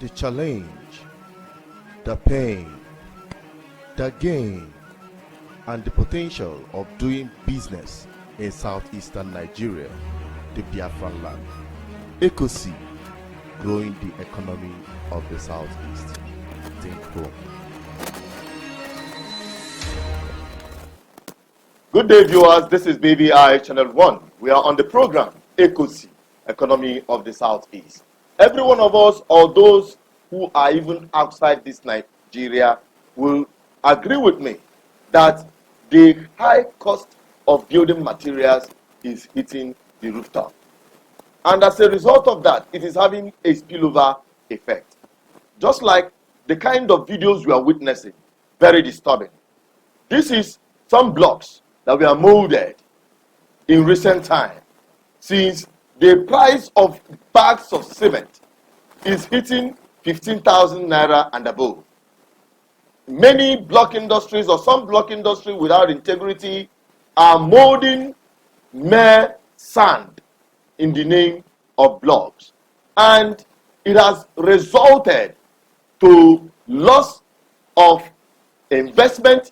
the challenge, the pain, the gain, and the potential of doing business in southeastern Nigeria, the Biafran land. ECOC, growing the economy of the southeast. Think home. Good day, viewers. This is BBI Channel 1. We are on the program ECOC, Economy of the Southeast. Every one of us, or those who are even outside this Nigeria, will agree with me that the high cost of building materials is hitting the rooftop. And as a result of that, it is having a spillover effect. Just like the kind of videos we are witnessing, very disturbing. This is some blocks that were molded in recent time, since the price of bags of cement is hitting 15,000 naira and above. Many block industries, or some block industry without integrity, are molding mere sand in the name of blocks. And it has resulted to loss of investment,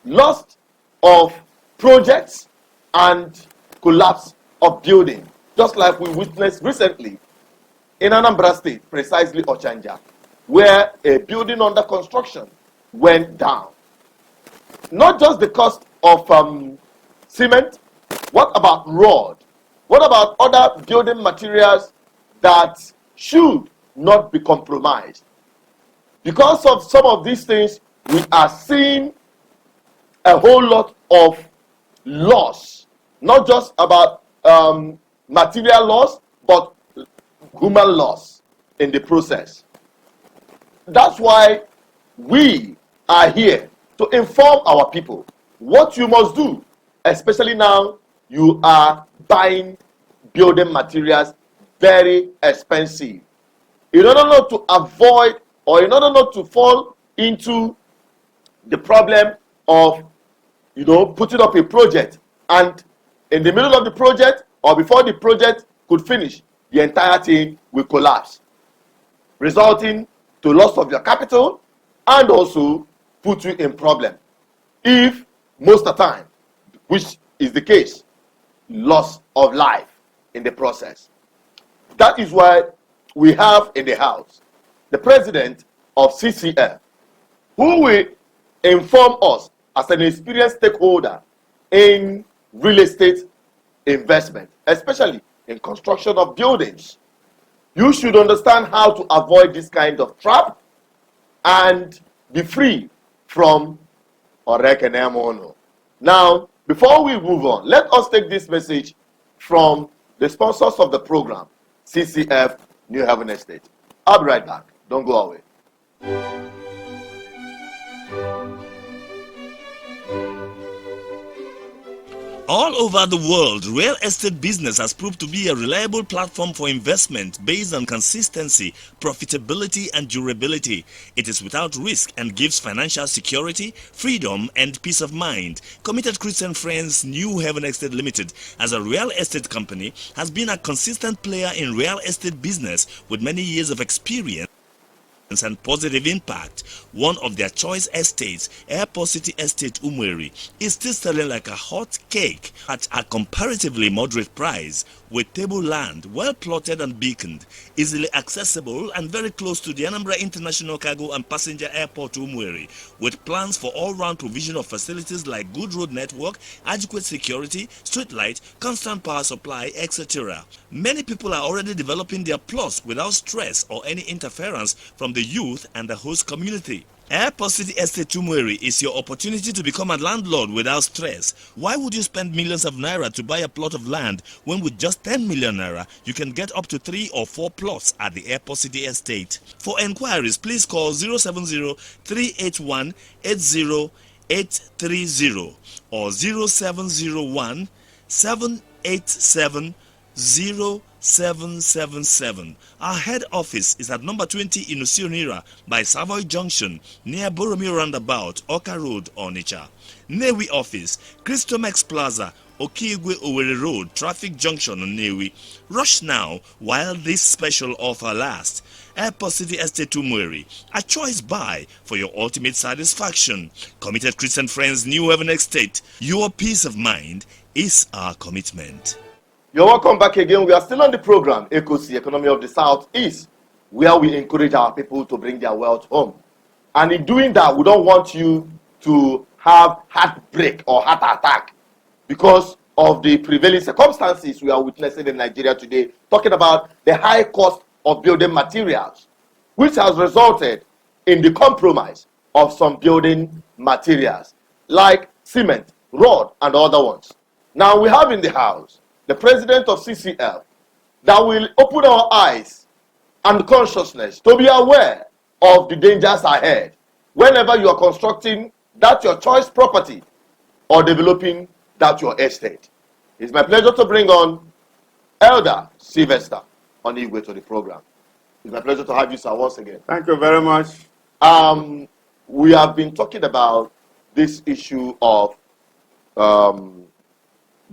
loss of projects, and collapse of building, just like we witnessed recently in Anambra State, precisely Ochanja, where a building under construction went down. Not just the cost of cement, what about road? What about other building materials that should not be compromised? Because of some of these things, we are seeing a whole lot of loss, not just about material loss, but human loss in the process. That's why we are here to inform our people what you must do, especially now you are buying building materials very expensive. In order not to avoid, or in order not to fall into the problem of putting up a project, and in the middle of the project or before the project could finish, the entire thing will collapse, resulting to loss of your capital and also put you in problem. If most of the time, which is the case, loss of life in the process. That is why we have in the house the president of CCF, who will inform us as an experienced stakeholder in real estate investment, especially in construction of buildings. You should understand how to avoid this kind of trap and be free from Orekenemono. Now, before we move on, let us take this message from the sponsors of the program, CCF New Haven Estate. I'll be right back. Don't go away. All over the world, real estate business has proved to be a reliable platform for investment based on consistency, profitability, and durability. It is without risk and gives financial security, freedom, and peace of mind. Committed Christian Friends New Haven Estate Limited, as a real estate company, has been a consistent player in real estate business with many years of experience and positive impact. One of their choice estates, Airport City Estate Umweri, is still selling like a hot cake at a comparatively moderate price, with table land, well plotted and beaconed, easily accessible and very close to the Anambra International Cargo and Passenger Airport Umweri, with plans for all-round provision of facilities like good road network, adequate security, street light, constant power supply, etc. Many people are already developing their plots without stress or any interference from the youth and the host community. Airport City Estate Umweri is your opportunity to become a landlord without stress. Why would you spend millions of naira to buy a plot of land when with just 10 million naira you can get up to 3 or 4 plots at the Airport City Estate? For enquiries, please call 070-381-80830 or 0701-787-0777. Our head office is at number 20 Inusionira by Savoy Junction near Boromir Roundabout, Oka Road, Onitsha. Newi office, Christomex Plaza, Okigwe Owerri Road, Traffic Junction on Newi. Rush now while this special offer lasts. Airport City Estate Tumweri, a choice buy for your ultimate satisfaction. Committed Christian Friends, New Heaven Estate, your peace of mind is our commitment. You're welcome back again. We are still on the program, ECOC, Economy of the Southeast, where we encourage our people to bring their wealth home. And in doing that, we don't want you to have heartbreak or heart attack because of the prevailing circumstances we are witnessing in Nigeria today, talking about the high cost of building materials, which has resulted in the compromise of some building materials like cement, road, and other ones. Now we have in the house the president of CCL that will open our eyes and consciousness to be aware of the dangers ahead whenever you are constructing that your choice property or developing that your estate. It's my pleasure to bring on Elder Sylvester on the way to the program. It's my pleasure to have you, sir, once again. Thank you very much. We have been talking about this issue of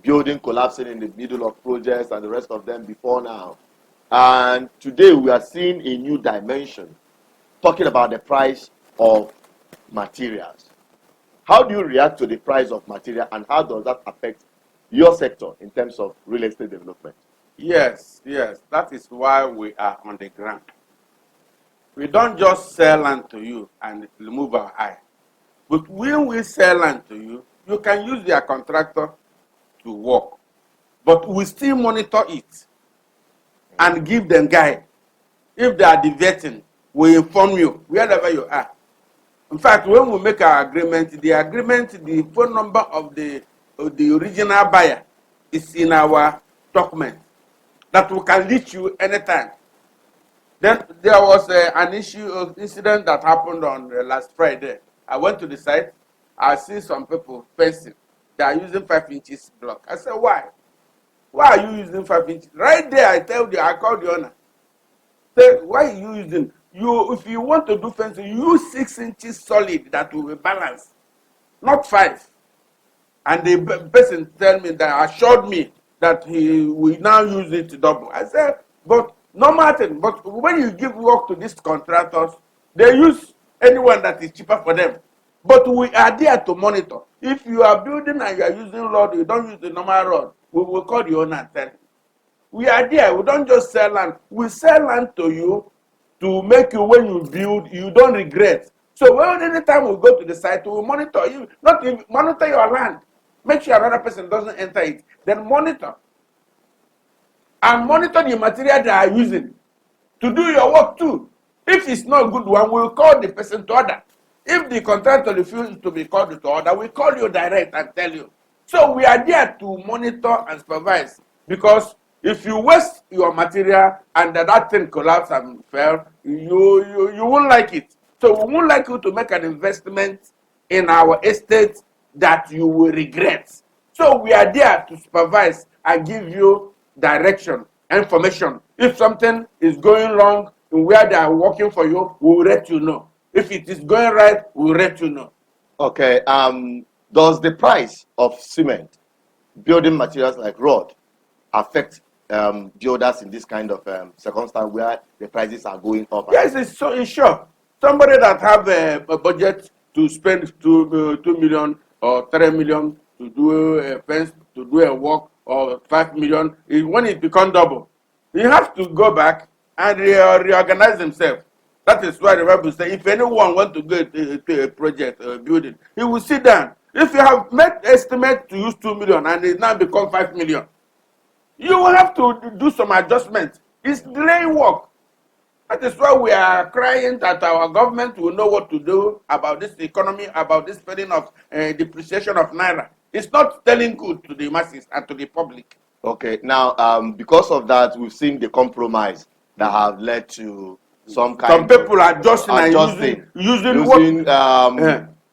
building collapsing in the middle of projects and the rest of them before now. And today we are seeing a new dimension, talking about the price of materials. How do you react to the price of material and how does that affect your sector in terms of real estate development? Yes, that is why we are on the ground. We don't just sell land to you and remove our eye. But when we sell land to you, you can use their contractor to work. But we still monitor it and give them guide. If they are deviating, we inform you wherever you are. In fact, when we make our agreement, the phone number of the original buyer is in our document that we can reach you anytime. Then there was an incident that happened on last Friday. I went to the site. I see some people fencing. They are using 5 inches block. I said, why? Why are you using 5 inches? Right there, I called the owner. Say, why are you using? If you want to do fencing, use 6 inches solid that will be balanced, not 5. And the person assured me that he will now use it double. I said, but no matter. But when you give work to these contractors, they use anyone that is cheaper for them. But we are there to monitor. If you are building and you are using rod, you don't use the normal rod, we will call the owner and tell him. We are there. We don't just sell land. We sell land to you to make you, when you build, you don't regret. So anytime we go to the site, we will monitor you, not even monitor your land. Make sure another person doesn't enter it. Then monitor. And monitor the material they are using to do your work too. If it's not a good one, we'll call the person to order. If the contractor refuses to be called to order, we call you direct and tell you. So we are there to monitor and supervise. Because if you waste your material and that thing collapse and fail, you won't like it. So we won't like you to make an investment in our estate that you will regret. So we are there to supervise and give you direction, information. If something is going wrong in where they are working for you, we will let you know. If it is going right, we will let you know. Okay. Does the price of cement, building materials like road, affect builders in this kind of circumstance where the prices are going up? Yes, it's sure. Somebody that have a budget to spend 2 million or 3 million to do a fence, to do a work, or 5 million, when it becomes double, he has to go back and reorganize himself. That is why the Bible says, if anyone wants to go to a project or a building, he will sit down. If you have made estimate to use 2 million and it now become 5 million, you will have to do some adjustment. It's delaying work. That is why we are crying that our government will know what to do about this economy, about this feeling of depreciation of Naira. It's not telling good to the masses and to the public. Okay, now because of that, we've seen the compromise that have led to some people are adjusting and using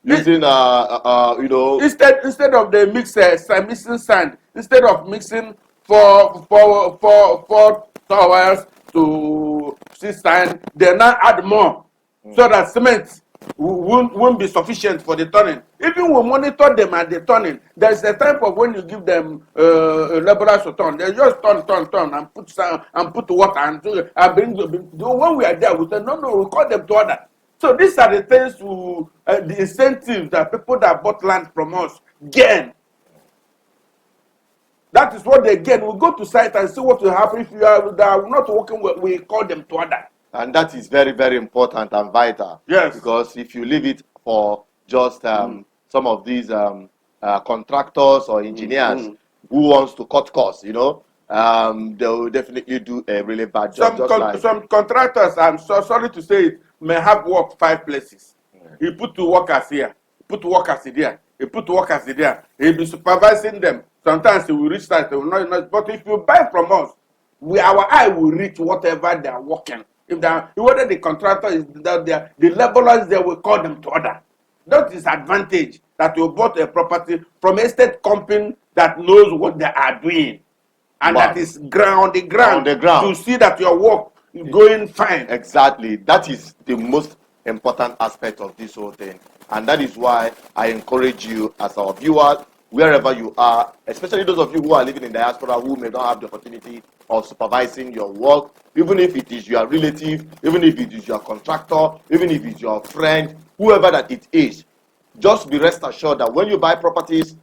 you know, instead of the mixing sand, instead of mixing four towers to 6 sand, they now add more so that cement won't be sufficient for the turning. Even we monitor them at the turning. There's a time of when you give them laborers to turn. They just turn and put some and put water and do and bring. When we are there, we say no, we call them to order. So these are the things to the incentives that people that bought land from us gain. That is what they gain. We go to site and see what will happen. If you are not working, we call them to order. And that is very, very important and vital. Yes. Because if you leave it for just some of these contractors or engineers who wants to cut costs, they will definitely do a really bad job. Some contractors, I'm so sorry to say it, may have worked 5 places. He put 2 workers here, put workers there, he put workers there. He'll be supervising them. Sometimes he will reach that, they will not. But if you buy from us, our eye will reach whatever they are working. Whether the contractor is there, the laborers, they will call them to order. That is advantage that you bought a property from a state company that knows what they are doing. And that is on the ground to see that your work is going fine. Exactly. That is the most important aspect of this whole thing. And that is why I encourage you as our viewers, wherever you are, especially those of you who are living in diaspora who may not have the opportunity of supervising your work, even if it is your relative, even if it is your contractor, even if it's your friend, whoever that it is, just be rest assured that when you buy properties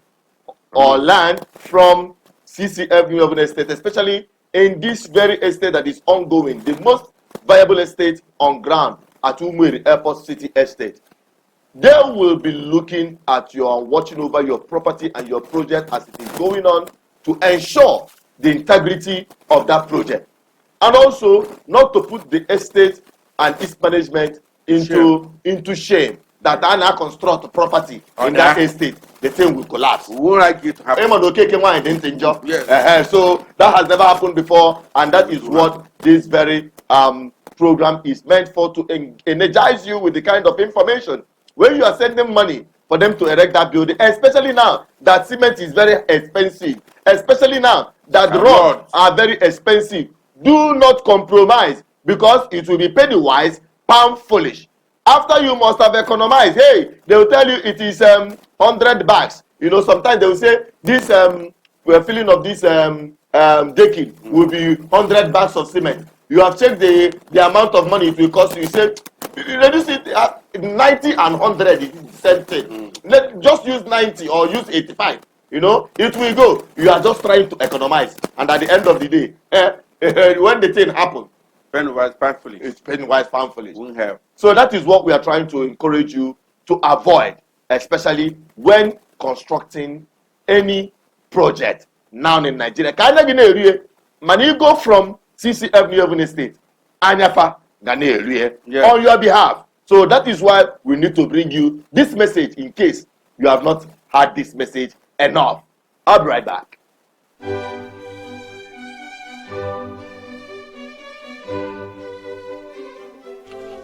or land from CCF New Urban Estate, especially in this very estate that is ongoing, the most viable estate on ground at Umueri Airport City Estate, they will be looking at watching over your property and your project as it is going on to ensure the integrity of that project. And also not to put the estate and its management into shame. That I now construct property in that estate, the thing will collapse. We won't like it to happen. Yes. So that has never happened before, and that is what this very program is meant for, to energize you with the kind of information. When you are sending money for them to erect that building, especially now that cement is very expensive, especially now that roads are very expensive, do not compromise, because it will be penny wise, pound foolish. After you must have economized, hey, they will tell you it is 100 bags. Sometimes they will say this filling of this decking will be 100 bags of cement. You have checked the amount of money it will cost you. You say, reduce it 90 and 100, it is the same thing. Just use 90 or use 85. It will go. You are just trying to economize. And at the end of the day, when the thing happens, Penny-wise, pound foolish. It's penny-wise, pound foolish. Won't help. So that is what we are trying to encourage you to avoid, especially when constructing any project now in Nigeria. When you go from CCF New Urban Estate, Anyafa, on your behalf. So that is why we need to bring you this message in case you have not heard this message enough. I'll be right back.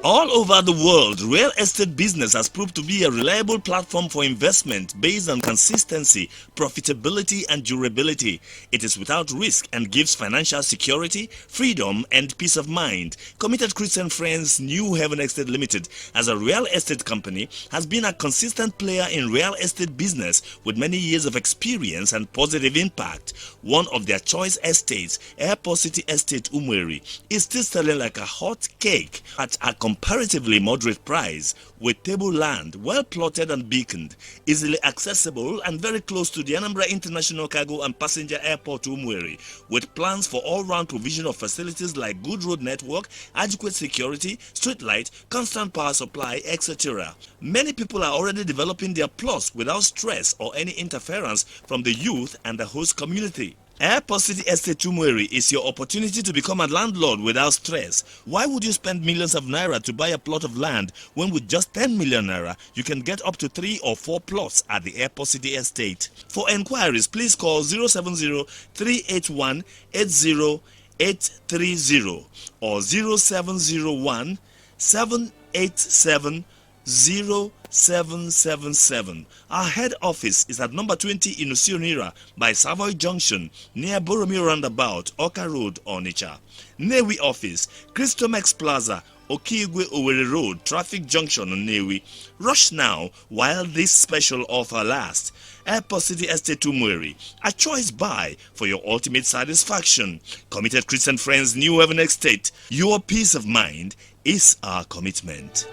All over the world, real estate business has proved to be a reliable platform for investment based on consistency, profitability, and durability. It is without risk and gives financial security, freedom, and peace of mind. Committed Christian Friends New Haven Estate Limited, as a real estate company, has been a consistent player in real estate business with many years of experience and positive impact. One of their choice estates, Airport City Estate Umueri, is still selling like a hot cake at a comparatively moderate price, with table land, well plotted and beaconed, easily accessible and very close to the Anambra International Cargo and Passenger Airport Umueri, with plans for all-round provision of facilities like good road network, adequate security, street light, constant power supply, etc. Many people are already developing their plots without stress or any interference from the youth and the host community. Airport City Estate Umueri is your opportunity to become a landlord without stress. Why would you spend millions of naira to buy a plot of land when with just 10 million naira you can get up to 3 or 4 plots at the Airport City Estate? For enquiries, please call 070-381-80830 or 0701-787 0777. Our head office is at number 20 Inusionira by Savoy Junction near Boromir Roundabout, Oka Road, Onitsha. Newi office, Christomex Plaza, Okigwe Owerri Road, Traffic Junction on Newi. Rush now while this special offer lasts. Airport City Estate Tumweri, a choice buy for your ultimate satisfaction. Committed Christian Friends, New Heaven Estate, your peace of mind is our commitment.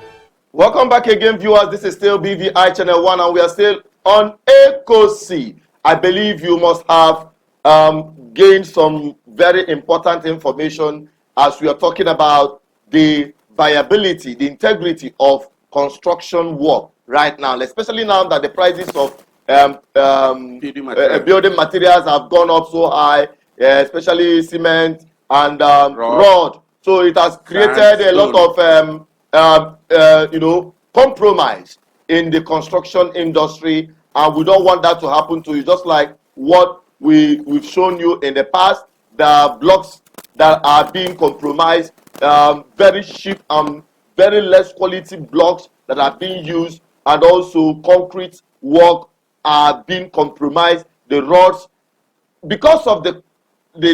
Welcome back again, viewers. This is still BVI Channel 1, and we are still on ECOC. I believe you must have gained some very important information as we are talking about the viability, the integrity of construction work right now, especially now that the prices of building materials have gone up so high, especially cement and rod. So it has created a lot of compromise in the construction industry, and we don't want that to happen to you. Just like what we've shown you in the past, the blocks that are being compromised, very cheap and very less quality blocks that are being used, and also concrete work are being compromised. The rods, because of the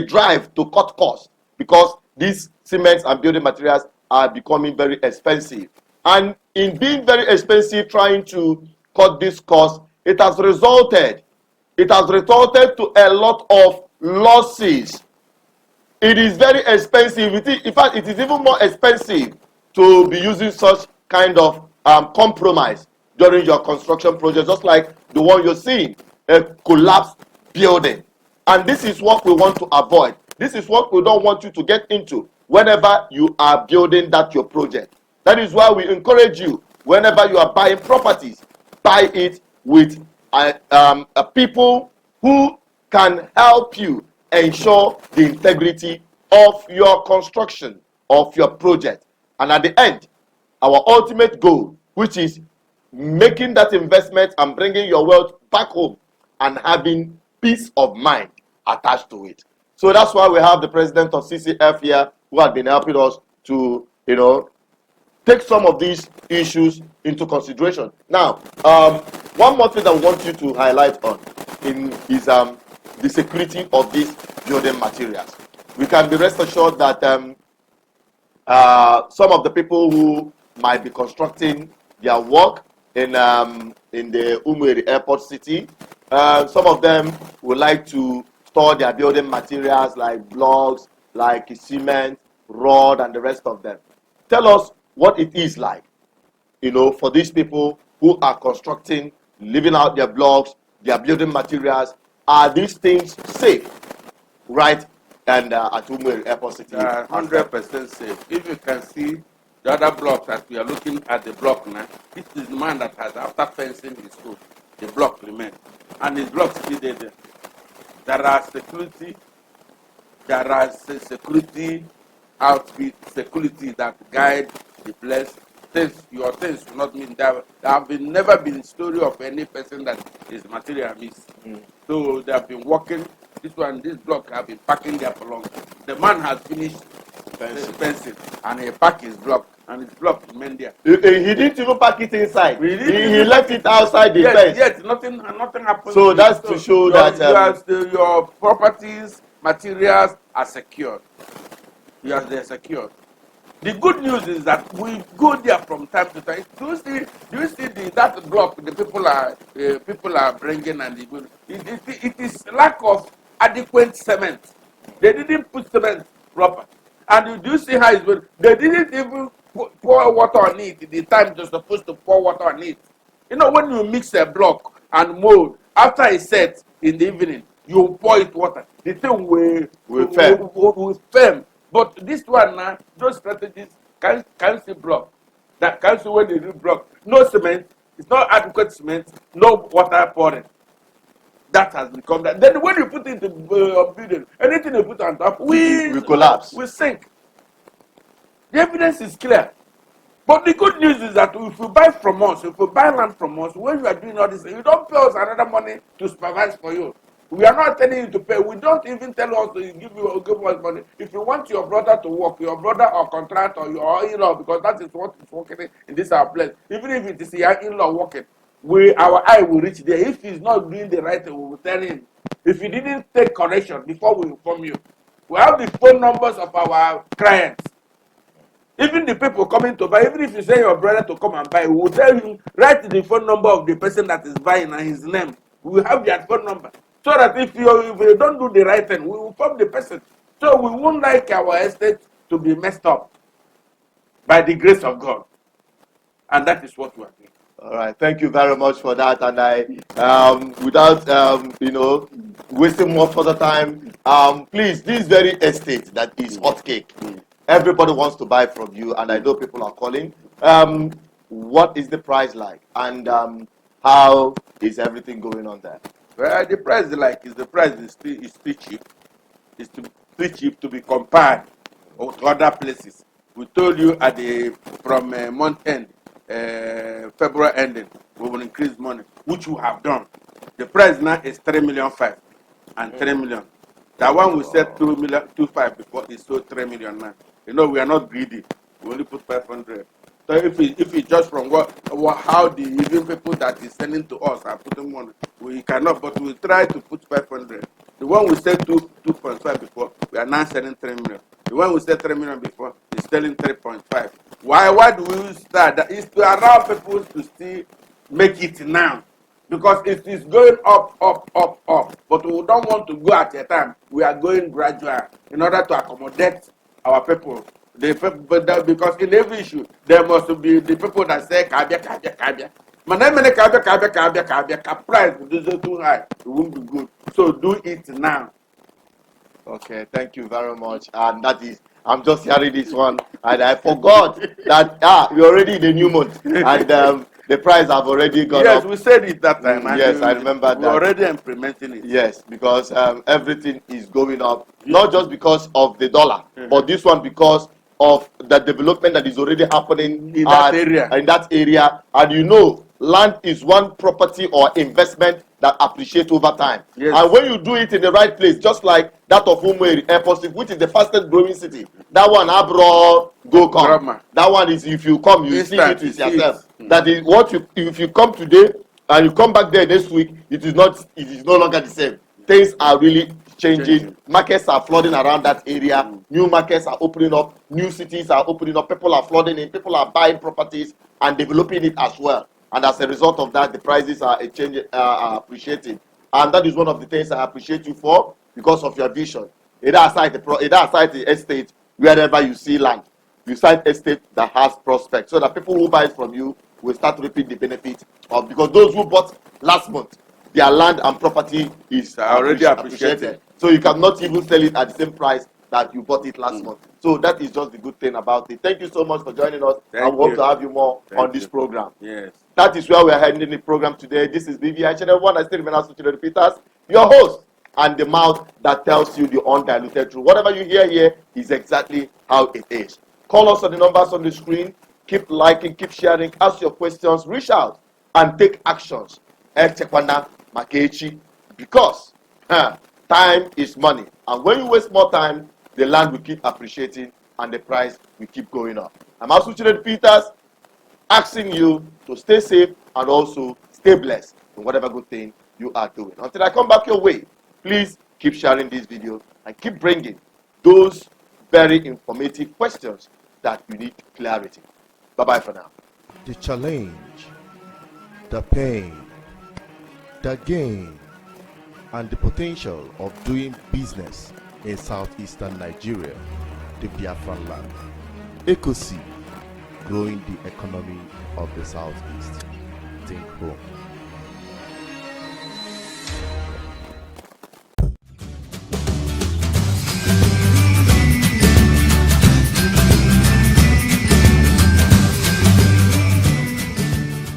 drive to cut costs, because these cements and building materials are becoming very expensive, and in being very expensive, trying to cut this cost, it has resulted to a lot of losses. It is very expensive. In fact, it is even more expensive to be using such kind of compromise during your construction project, just like the one you're seeing, a collapsed building. And this is what we want to avoid. This is what we don't want you to get into whenever you are building that your project. That is why we encourage you, whenever you are buying properties, buy it with people who can help you ensure the integrity of your construction, of your project. And at the end, our ultimate goal, which is making that investment and bringing your wealth back home and having peace of mind attached to it. So that's why we have the president of CCF here, who has been helping us to, take some of these issues into consideration. Now, one more thing that we want you to highlight on is the security of these building materials. We can be rest assured that some of the people who might be constructing their work in the Umueri Airport City, some of them would like to store their building materials like blocks, like cement, rod, and the rest of them. Tell us what it is like, for these people who are constructing, living out their blocks, their building materials. Are these things safe, right? And at Umueri Airport City, 100% safe. If you can see the other blocks, as we are looking at the block now, this is the man that has, after fencing his school, the block remains, and his block still there. There are security outfit, security that guide the place. Your things will not mean that. There have never been story of any person that is material miss. So they have been working. This block have been packing there for long. The man has finished fencing and he packed his block, and his block remained there. He didn't even pack it inside. He left it outside the fence. Yes, nothing happened. So that's to show that your properties, materials are secured. They're secured. The good news is that we go there from time to time. Do you see that block the people are bringing, and it is lack of adequate cement. They didn't put cement proper. And do you see how it's going? They didn't even pour water on it the time they're supposed to pour water on it. When you mix a block and mold, after it's set in the evening, you pour it water. The thing will firm. But this one now, those strategies can see block. That can see when they do block. No cement, it's not adequate cement, no water pouring. That has become that. Then when you put it in the building, anything you put on top, we collapse. We sink. The evidence is clear. But the good news is that if you buy from us, if you buy land from us, when you are doing all this, you don't pay us another money to supervise for you. We are not telling you to pay. We don't even tell us to give us money. If you want your brother to work, your brother or contractor, your in-law, because that is what is working in this our place. Even if it is your in-law working, our eye will reach there. If he's not doing the right thing, we will tell him. If he didn't take correction before we inform you, we have the phone numbers of our clients. Even the people coming to buy, even if you say your brother to come and buy, we will tell him, write the phone number of the person that is buying and his name. We will have their phone number. So that if you don't do the right thing, we will inform the person. So we won't like our estate to be messed up by the grace of God. And that is what we are doing. All right, thank you very much for that. And I, without wasting more further time, please, this very estate that is hot cake, everybody wants to buy from you, and I know people are calling. What is the price like, and how is everything going on there? Well, the price is still cheap. It's still cheap to be compared with other places. We told you from month end. February ending, we will increase money, which we have done. The price now is 3.5 million and 3 million. That one we said 2.5 before, is so 3 million now. You know, we are not greedy. We only put 500. So if it's just from how the even people that is sending to us are putting money, we cannot, but we try to put 500. The one we said 2.5 before, we are now selling 3 million. The one we said 3 million before is selling 3.5. Why do we start? That is to allow people to still make it now. Because it is going up. But we don't want to go at a time. We are going gradual in order to accommodate our people. Because in every issue, there must be the people that say, kabia. My name is kabia. Price is too high. It won't be good. So do it now. Okay, thank you very much. And that is, I'm just hearing this one, and I forgot that we're already in the new month, and the price have already gone up. Yes, we said it that time. Yes, I remember that. We're already implementing it. Yes, because everything is going up, not just because of the dollar, but this one because of the development that is already happening in that area. In that area, and you know, land is one property or investment that appreciates over time. Yes. And when you do it in the right place, just like that of Umweri Airport, which is the fastest growing city, that one Abro go come. Grandma. That one is, if you come, you see it with yourself. It. That is what you, if you come today and you come back there next week, it is no longer the same. Things are really changing. Markets are flooding around that area. New markets are opening up. New cities are opening up. People are flooding in. People are buying properties and developing it as well. And as a result of that, the prices are appreciating. And that is one of the things I appreciate you for, because of your vision. Either aside the estate, wherever you see land, you cite estate that has prospects, so that people who buy it from you will start reaping the benefit of, because those who bought last month, their land and property is already appreciated. So you cannot even sell it at the same price that you bought it last month. So that is just the good thing about it. Thank you so much for joining us. And we hope to have you more on this program. Yes. That is where we are heading in the program today. This is BVI Channel 1. I still remain Asociated Peters, your host, and the mouth that tells you the undiluted truth. Whatever you hear here is exactly how it is. Call us on the numbers on the screen. Keep liking, keep sharing, ask your questions, reach out, and take actions. Because time is money. And when you waste more time, the land will keep appreciating and the price will keep going up. I'm Asociated Peters, asking you to stay safe and also stay blessed in whatever good thing you are doing. Until I come back your way, please keep sharing this video and keep bringing those very informative questions that you need clarity. Bye-bye for now. The challenge, the pain, the gain, and the potential of doing business in southeastern Nigeria, the Biafran land. ECOC, growing the economy of the southeast. Think home.